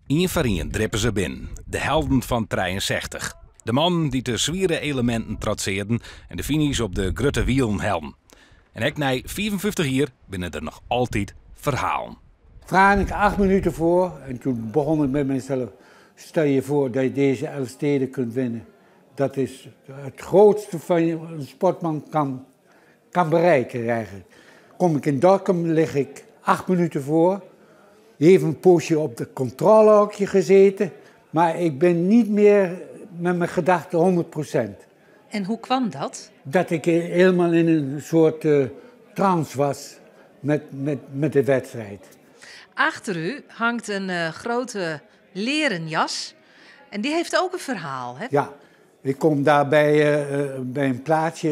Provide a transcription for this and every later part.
Eén voor één drippen ze binnen. De helden van 63. De man die de zwiere elementen trotseerden en de finish op de grutte wielen helden. En ook na 55 jaar binnen er nog altijd verhalen. Vraag ik 8 minuten voor en toen begon ik met mezelf. Stel je voor dat je deze Elfsteden kunt winnen. Dat is het grootste van een sportman kan bereiken eigenlijk. Kom ik in Dokkum, lig ik 8 minuten voor. Even een poosje op de controlehokje gezeten. Maar ik ben niet meer met mijn gedachten 100%. En hoe kwam dat? Dat ik helemaal in een soort trance was met de wedstrijd. Achter u hangt een grote leren jas. En die heeft ook een verhaal, hè? Ja, ik kom daar bij een plaatsje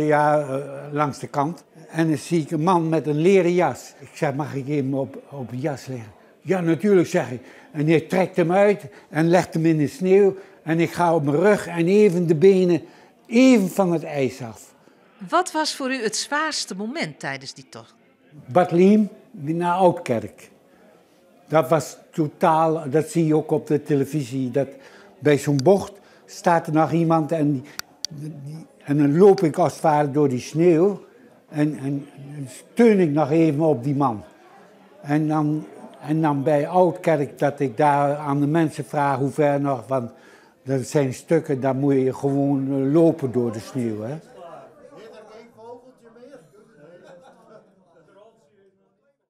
langs de kant. En dan zie ik een man met een leren jas. Ik zeg, mag ik hem op een jas leggen? Ja, natuurlijk, zeg ik. En hij trekt hem uit en legt hem in de sneeuw. En ik ga op mijn rug en even de benen even van het ijs af. Wat was voor u het zwaarste moment tijdens die tocht? Bad Liem naar Oudkerk. Dat was totaal, dat zie je ook op de televisie, dat bij zo'n bocht staat er nog iemand en dan loop ik als het ware door die sneeuw en steun ik nog even op die man. En dan bij Oudkerk dat ik daar aan de mensen vraag hoe ver nog, want dat zijn stukken, daar moet je gewoon lopen door de sneeuw. Hè.